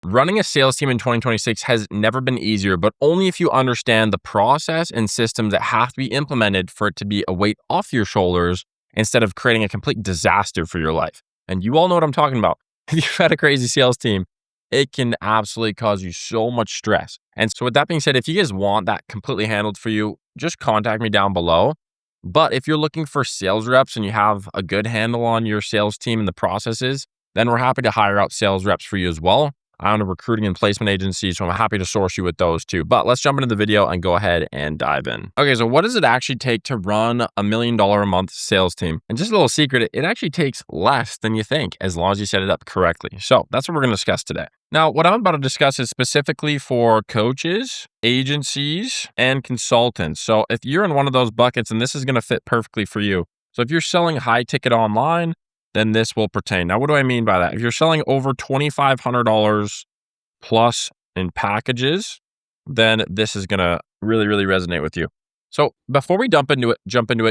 Running a sales team in 2026 has never been easier, but only if you understand the process and systems that have to be implemented for it to be a weight off your shoulders instead of creating a complete disaster for your life. And you all know what I'm talking about. If you've had a crazy sales team, it can absolutely cause you so much stress. And so with that being said, if you guys want that completely handled for you, just contact me down below. But if you're looking for sales reps and you have a good handle on your sales team and the processes, then we're happy to hire out sales reps for you as well. I own a recruiting and placement agency, so I'm happy to source you with those too. But let's jump into the video and go ahead and dive in. Okay, so what does it actually take to run $1 million a month sales team? And just a little secret, it actually takes less than you think as long as you set it up correctly. So that's what we're going to discuss today. Now, what I'm about to discuss is specifically for coaches, agencies, and consultants. So if you're in one of those buckets, and this is going to fit perfectly for you. So if you're selling high ticket online, then this will pertain. Now, what do I mean by that? If you're selling over $2,500 plus in packages, then this is going to really, really resonate with you. So before we jump into it,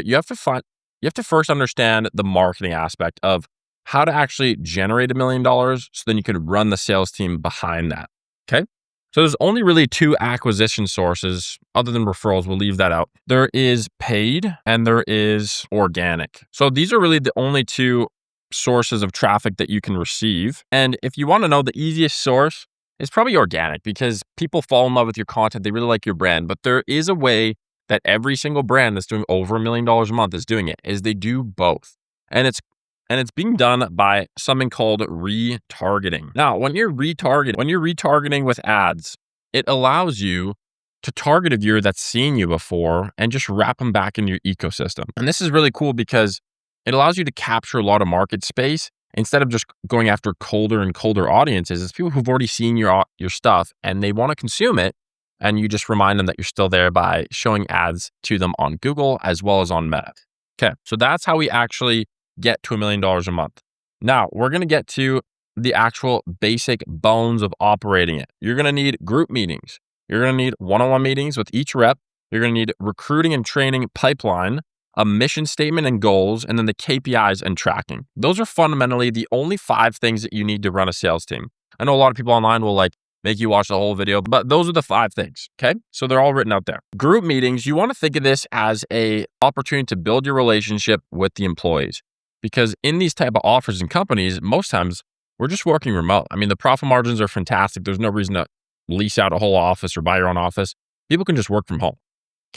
you have to first understand the marketing aspect of how to actually generate $1 million so then you can run the sales team behind that. Okay. So there's only really two acquisition sources other than referrals. We'll leave that out. There is paid and there is organic. So these are really the only two sources of traffic that you can receive. And if you want to know, the easiest source is probably organic because people fall in love with your content. They really like your brand. But there is a way that every single brand that's doing over $1 million a month is doing it, is they do both. And it's being done by something called retargeting. Now, when you're retargeting with ads, it allows you to target a viewer that's seen you before and just wrap them back in your ecosystem. And this is really cool because it allows you to capture a lot of market space instead of just going after colder and colder audiences. It's people who've already seen your stuff and they want to consume it. And you just remind them that you're still there by showing ads to them on Google as well as on Meta. Okay, so that's how we actually get to $1 million a month. Now, we're going to get to the actual basic bones of operating it. You're going to need group meetings. You're going to need one-on-one meetings with each rep. You're going to need recruiting and training pipeline, a mission statement and goals, and then the KPIs and tracking. Those are fundamentally the only 5 things that you need to run a sales team. I know a lot of people online will make you watch the whole video, but those are the 5 things, okay? So they're all written out there. Group meetings, you want to think of this as an opportunity to build your relationship with the employees. Because in these type of offers and companies, most times we're just working remote. I mean, the profit margins are fantastic. There's no reason to lease out a whole office or buy your own office. People can just work from home,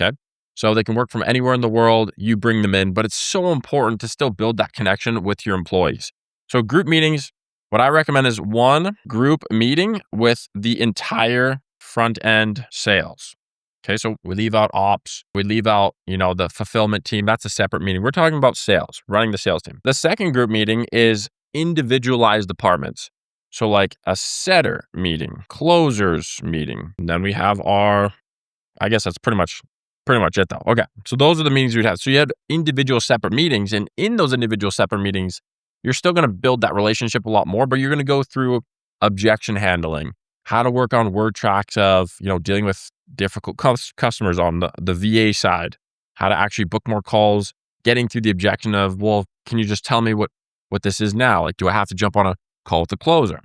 okay? So they can work from anywhere in the world. You bring them in, but it's so important to still build that connection with your employees. So group meetings, what I recommend is one group meeting with the entire front end sales. Okay, so we leave out ops, we leave out, the fulfillment team. That's a separate meeting. We're talking about sales, running the sales team. The second group meeting is individualized departments. So like a setter meeting, closers meeting. And then we have I guess that's pretty much it though. Okay, so those are the meetings we'd have. So you had individual separate meetings, and in those individual separate meetings, you're still going to build that relationship a lot more, but you're going to go through objection handling, how to work on word tracks of, dealing with difficult customers on the VA side, how to actually book more calls, getting through the objection of, well, can you just tell me what this is now? Like, do I have to jump on a call with the closer?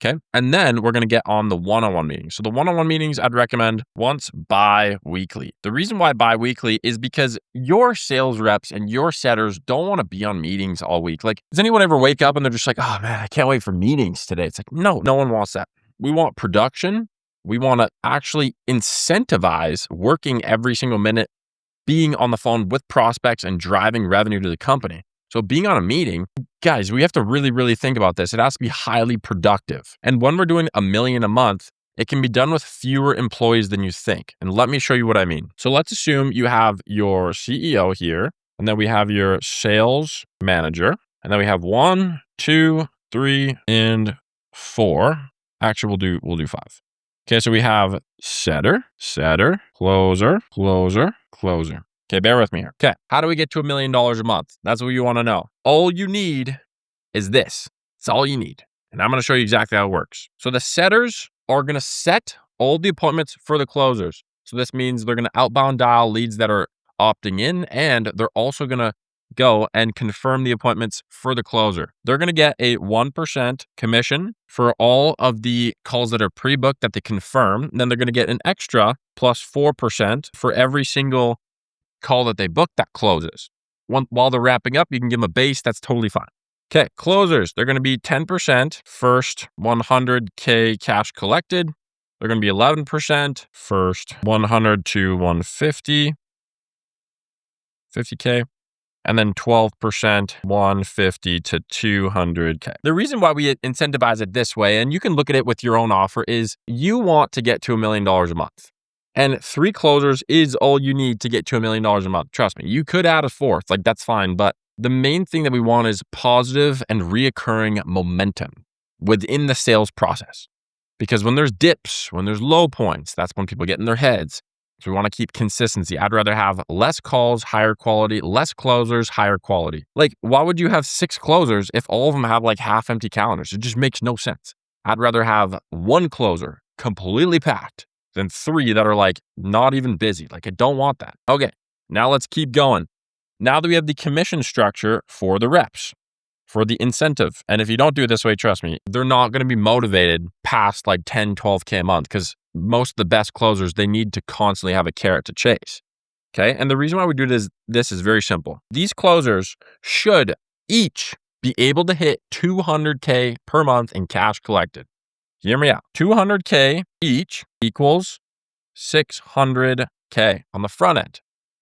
Okay. And then we're going to get on the one-on-one meetings. So the one-on-one meetings I'd recommend once bi-weekly. The reason why bi-weekly is because your sales reps and your setters don't want to be on meetings all week. Like, does anyone ever wake up and they're just like, oh man, I can't wait for meetings today? It's like, no one wants that. We want production. We want to actually incentivize working every single minute, being on the phone with prospects and driving revenue to the company. So being on a meeting, guys, we have to really, really think about this. It has to be highly productive. And when we're doing $1 million a month, it can be done with fewer employees than you think. And let me show you what I mean. So let's assume you have your CEO here, and then we have your sales manager, and then we have 1, 2, 3, and 4. Actually, we'll do 5. Okay, so we have setter, closer. Okay, bear with me here. Okay, how do we get to $1 million a month? That's what you want to know. All you need is this. It's all you need. And I'm going to show you exactly how it works. So the setters are going to set all the appointments for the closers. So this means they're going to outbound dial leads that are opting in, and they're also going to go and confirm the appointments for the closer. They're going to get a 1% commission for all of the calls that are pre-booked that they confirm. And then they're going to get an extra plus 4% for every single call that they book that closes. While they're wrapping up, you can give them a base. That's totally fine. Okay, closers, they're going to be 10% first 100K cash collected. They're going to be 11% first 100 to 150, 50K, and then 12% 150 to 200K. The reason why we incentivize it this way, and you can look at it with your own offer, is you want to get to $1 million a month. And 3 closers is all you need to get to $1 million a month. Trust me, you could add a 4th, like that's fine. But the main thing that we want is positive and reoccurring momentum within the sales process. Because when there's dips, when there's low points, that's when people get in their heads. So we want to keep consistency. I'd rather have less calls, higher quality, less closers, higher quality. Like, why would you have 6 closers if all of them have like half empty calendars? It just makes no sense. I'd rather have 1 closer completely packed than 3 that are like not even busy. Like, I don't want that. Okay, now let's keep going. Now that we have the commission structure for the reps, for the incentive. And if you don't do it this way, trust me, they're not going to be motivated past like 10, 12K a month, because most of the best closers, they need to constantly have a carrot to chase. Okay. And the reason why we do this is very simple. These closers should each be able to hit 200K per month in cash collected. Hear me out. 200K each equals 600K on the front end.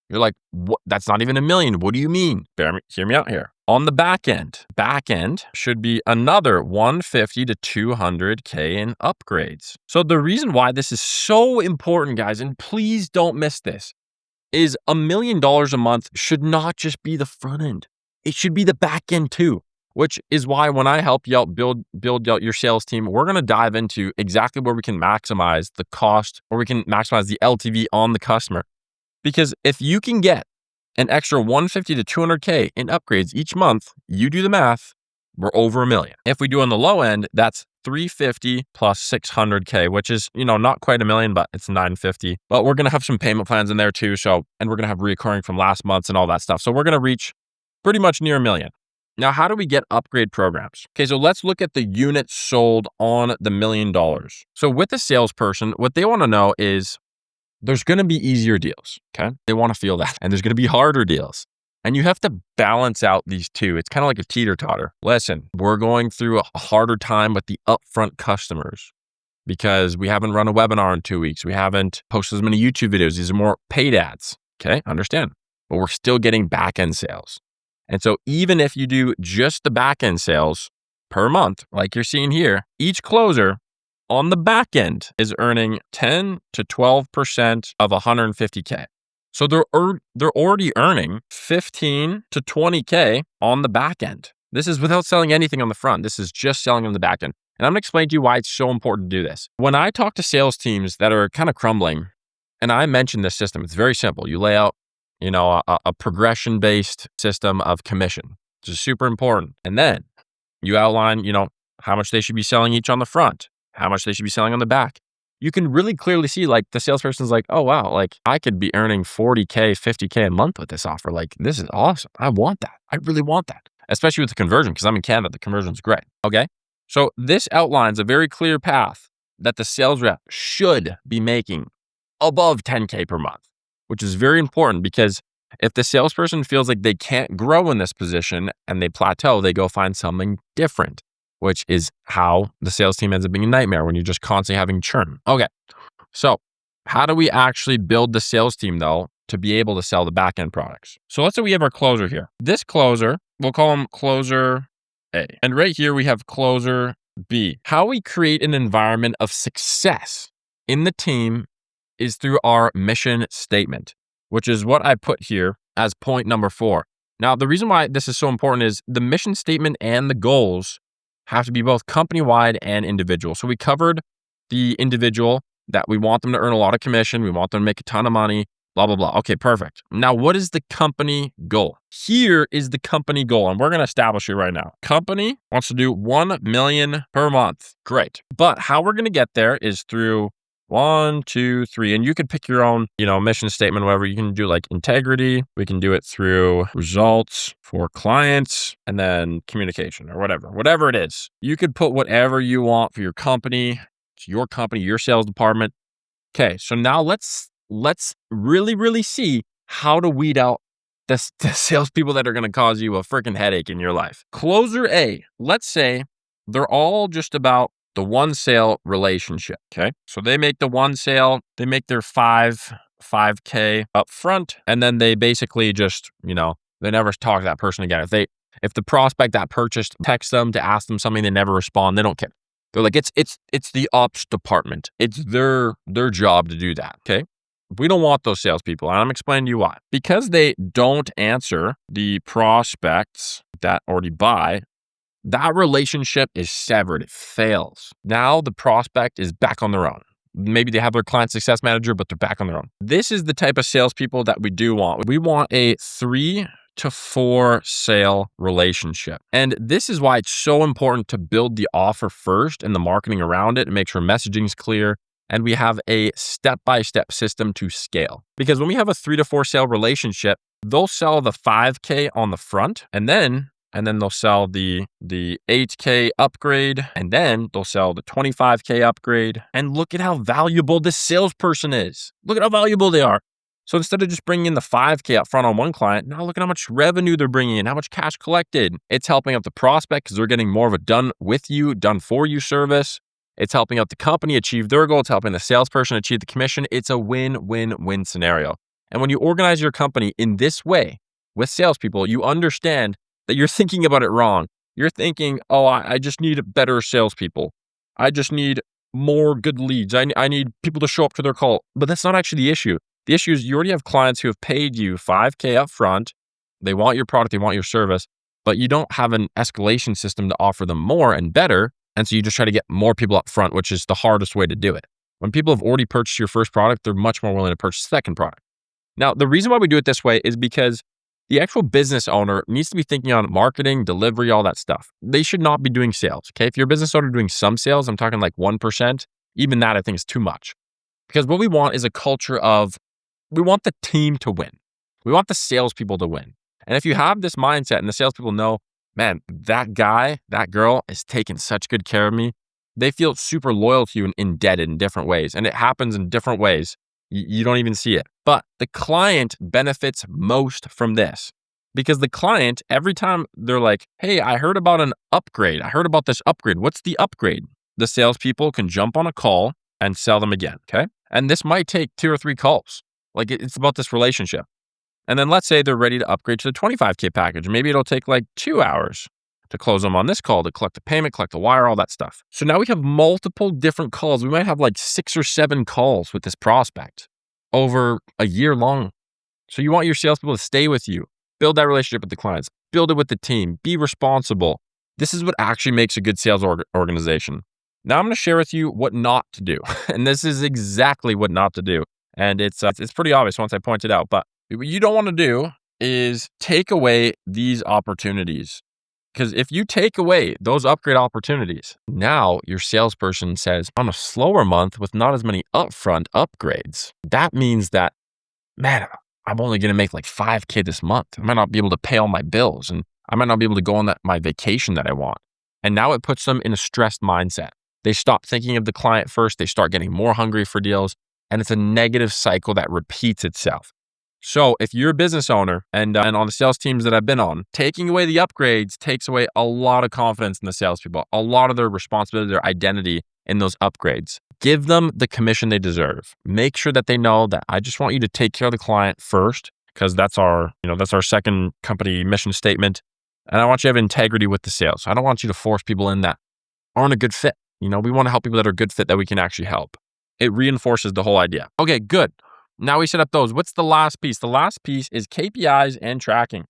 You're like, what? That's not even $1 million. What do you mean? Hear me out here. On the back end should be another 150 to 200K in upgrades. So the reason why this is so important, guys, and please don't miss this, is $1 million a month should not just be the front end. It should be the back end too, which is why when I help you out build out your sales team, we're going to dive into exactly where we can maximize the cost, or we can maximize the LTV on the customer. Because if you can get an extra 150 to 200K in upgrades each month, you do the math, we're over $1 million. If we do on the low end, that's 350 plus 600K, which is, not quite $1 million, but it's 950. But we're going to have some payment plans in there too. And we're going to have reoccurring from last month's and all that stuff. So we're going to reach pretty much near $1 million. Now, how do we get upgrade programs? Okay, so let's look at the units sold on the $1 million. So with a salesperson, what they want to know is, there's going to be easier deals, okay? They want to feel that. And there's going to be harder deals. And you have to balance out these two. It's kind of like a teeter-totter. Listen, we're going through a harder time with the upfront customers because we haven't run a webinar in 2 weeks. We haven't posted as many YouTube videos. These are more paid ads, okay? Understand. But we're still getting back-end sales. And so even if you do just the back-end sales per month, like you're seeing here, each closer on the back end is earning 10 to 12% of 150K. So they're already earning 15 to 20K on the back end. This is without selling anything on the front. This is just selling on the back end. And I'm going to explain to you why it's so important to do this. When I talk to sales teams that are kind of crumbling, and I mention this system, it's very simple. You lay out, a progression-based system of commission, which is super important. And then you outline, how much they should be selling each on the front, how much they should be selling on the back. You can really clearly see like the salesperson's like, oh, wow, like I could be earning 40K, 50K a month with this offer. Like, this is awesome. I want that. I really want that, especially with the conversion, because I'm in Canada. The conversion's great. Okay. So this outlines a very clear path that the sales rep should be making above 10K per month, which is very important, because if the salesperson feels like they can't grow in this position and they plateau, they go find something different, which is how the sales team ends up being a nightmare when you're just constantly having churn. Okay, so how do we actually build the sales team though to be able to sell the back-end products? So let's say we have our closer here. This closer, we'll call him closer A. And right here we have closer B. How we create an environment of success in the team is through our mission statement, which is what I put here as point number 4. Now, the reason why this is so important is the mission statement and the goals have to be both company-wide and individual. So we covered the individual, that we want them to earn a lot of commission. We want them to make a ton of money, blah, blah, blah. Okay, perfect. Now, what is the company goal? Here is the company goal, and we're going to establish it right now. Company wants to do 1 million per month. Great. But how we're going to get there is through 1, 2, 3. And you could pick your own, mission statement, whatever. You can do like integrity. We can do it through results for clients and then communication or whatever it is. You could put whatever you want for your company, your sales department. Okay. So now let's really, really see how to weed out the salespeople that are going to cause you a freaking headache in your life. Closer A, let's say they're all just about the one sale relationship. Okay. So they make the one sale, they make their 5K up front, and then they basically just, they never talk to that person again. If the prospect that purchased texts them to ask them something, they never respond. They don't care. They're like, it's the ops department. It's their job to do that. Okay. We don't want those salespeople. And I'm explaining to you why. Because they don't answer the prospects that already buy, that relationship is severed. It fails. Now the prospect is back on their own. Maybe they have their client success manager, but they're back on their own. This is the type of salespeople that we do want. We want a 3 to 4 sale relationship. And this is why it's so important to build the offer first and the marketing around it and make sure messaging is clear. And we have a step-by-step system to scale. Because when we have a 3 to 4 sale relationship, they'll sell the 5K on the front, and then they'll sell the 8K upgrade, and then they'll sell the 25K upgrade. And look at how valuable this salesperson is. Look at how valuable they are. So instead of just bringing in the 5K up front on one client, now look at how much revenue they're bringing in, how much cash collected. It's helping out the prospect because they're getting more of a done with you, done for you service. It's helping out the company achieve their goal. It's helping the salesperson achieve the commission. It's a win-win-win scenario. And when you organize your company in this way with salespeople, you understand that you're thinking about it wrong. You're thinking, oh, I just need better salespeople. I just need more good leads. I need people to show up to their call. But that's not actually the issue. The issue is you already have clients who have paid you 5K up front. They want your product, they want your service, but you don't have an escalation system to offer them more and better. And so you just try to get more people up front, which is the hardest way to do it. When people have already purchased your first product, they're much more willing to purchase the second product. Now, the reason why we do it this way is because the actual business owner needs to be thinking on marketing, delivery, all that stuff. They should not be doing sales. Okay. If you're a business owner doing some sales, I'm talking like 1%, even that I think is too much. Because what we want is a culture of, we want the team to win. We want the salespeople to win. And if you have this mindset and the salespeople know, man, that guy, that girl is taking such good care of me, they feel super loyal to you and indebted in different ways. And it happens in different ways. You don't even see it. But the client benefits most from this because the client, every time they're like, hey, I heard about an upgrade. I heard about this upgrade. What's the upgrade? The salespeople can jump on a call and sell them again. Okay. And this might take 2 or 3 calls. Like it's about this relationship. And then let's say they're ready to upgrade to the 25K package. Maybe it'll take like 2 hours to close them on this call, to collect the payment, collect the wire, all that stuff. So now we have multiple different calls. We might have like 6 or 7 calls with this prospect over a year long. So you want your salespeople to stay with you, build that relationship with the clients, build it with the team, be responsible. This is what actually makes a good sales organization. Now I'm going to share with you what not to do. And this is exactly what not to do. And it's pretty obvious once I point it out. But what you don't want to do is take away these opportunities. Because if you take away those upgrade opportunities, now your salesperson says, on a slower month with not as many upfront upgrades, that means that, man, I'm only going to make like 5K this month. I might not be able to pay all my bills and I might not be able to go on my vacation that I want. And now it puts them in a stressed mindset. They stop thinking of the client first. They start getting more hungry for deals. And it's a negative cycle that repeats itself. So if you're a business owner and on the sales teams that I've been on, taking away the upgrades takes away a lot of confidence in the salespeople, a lot of their responsibility, their identity in those upgrades. Give them the commission they deserve. Make sure that they know that I just want you to take care of the client first, because that's our second company mission statement. And I want you to have integrity with the sales. I don't want you to force people in that aren't a good fit. We want to help people that are a good fit that we can actually help. It reinforces the whole idea. Okay, good. Now we set up those. What's the last piece? The last piece is KPIs and tracking.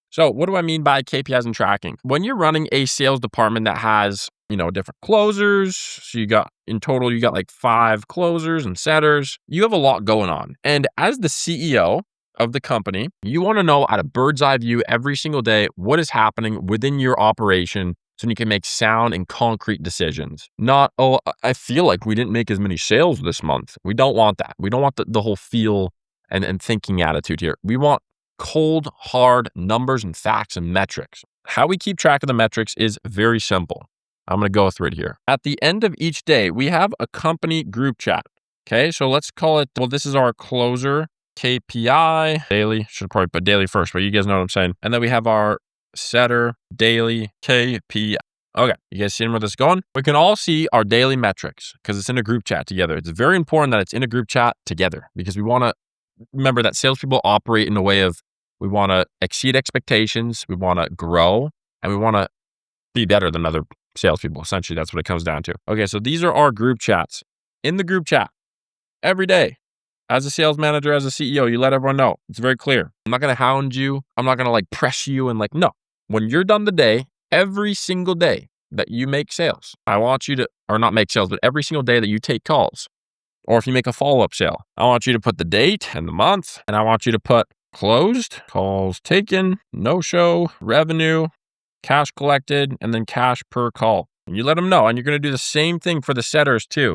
So what do I mean by KPIs and tracking? When you're running a sales department that has, different closers, so you got like 5 closers and setters, you have a lot going on. And as the CEO of the company, you want to know at a bird's eye view every single day what is happening within your operation so you can make sound and concrete decisions. Not, oh, I feel like we didn't make as many sales this month. We don't want that. We don't want the whole feel and thinking attitude here. We want cold, hard numbers and facts and metrics. How we keep track of the metrics is very simple. I'm going to go through it here. At the end of each day, we have a company group chat. Okay, so let's call it, well, this is our closer KPI daily. Should probably put daily first, but you guys know what I'm saying. And then we have our setter daily KPI. Okay, you guys seeing where this is going? We can all see our daily metrics because it's in a group chat together. It's very important that it's in a group chat together because we want to remember that salespeople operate in a way of we want to exceed expectations, we want to grow, and we want to be better than other salespeople. Essentially, that's what it comes down to. Okay, so these are our group chats. In the group chat, every day, as a sales manager, as a CEO, you let everyone know. It's very clear. I'm not going to hound you. I'm not going to like press you and like, no. When you're done the day, every single day that you make sales, I want you to, or not make sales, but every single day that you take calls, or if you make a follow-up sale, I want you to put the date and the month, and I want you to put closed, calls taken, no-show, revenue, cash collected, and then cash per call. And you let them know. And you're going to do the same thing for the setters too.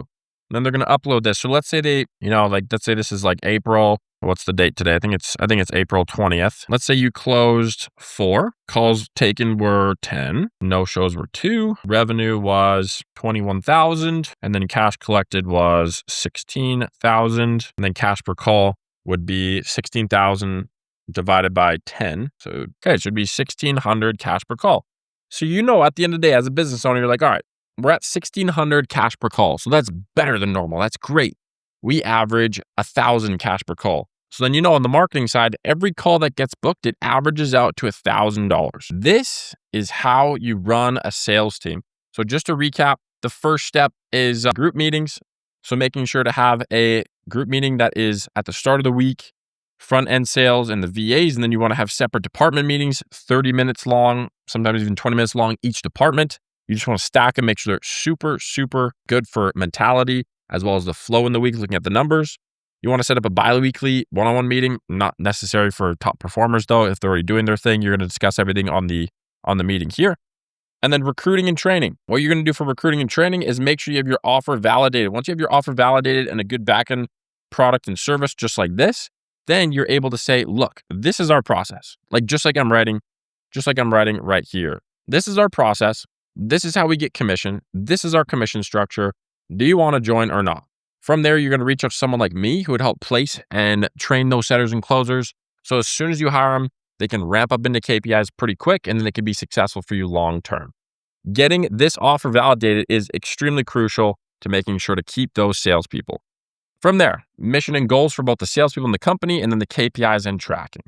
And then they're going to upload this. So let's say they, let's say this is like April. What's the date today? I think it's April 20th. Let's say you closed 4. Calls taken were 10. No-shows were 2. Revenue was 21,000. And then cash collected was 16,000. And then cash per call would be 16,000 divided by 10. So, okay, it should be 1,600 cash per call. So, at the end of the day, as a business owner, you're like, all right, we're at 1,600 cash per call. So that's better than normal. That's great. We average 1,000 cash per call. So then, on the marketing side, every call that gets booked, it averages out to $1,000. This is how you run a sales team. So just to recap, the first step is group meetings. So making sure to have a group meeting that is at the start of the week, front end sales and the VAs. And then you want to have separate department meetings, 30 minutes long, sometimes even 20 minutes long, each department. You just want to stack them, make sure they're super, super good for mentality, as well as the flow in the week, looking at the numbers. You want to set up a bi-weekly one-on-one meeting, not necessary for top performers though. If they're already doing their thing, you're going to discuss everything on the meeting here. And then recruiting and training. What you're going to do for recruiting and training is make sure you have your offer validated. Once you have your offer validated and a good backend product and service, just like this, then you're able to say, look, this is our process. Like just like I'm writing right here. This is our process. This is how we get commission. This is our commission structure. Do you want to join or not? From there, you're going to reach out to someone like me who would help place and train those setters and closers. So as soon as you hire them, they can ramp up into KPIs pretty quick and then they can be successful for you long term. Getting this offer validated is extremely crucial to making sure to keep those salespeople. From there, mission and goals for both the salespeople and the company, and then the KPIs and tracking.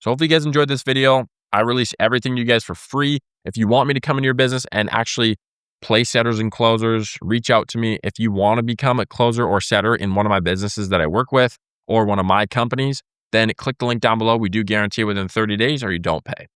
So hopefully you guys enjoyed this video. I release everything to you guys for free. If you want me to come into your business and actually place setters and closers, reach out to me. If you want to become a closer or setter in one of my businesses that I work with or one of my companies, then click the link down below. We do guarantee within 30 days or you don't pay.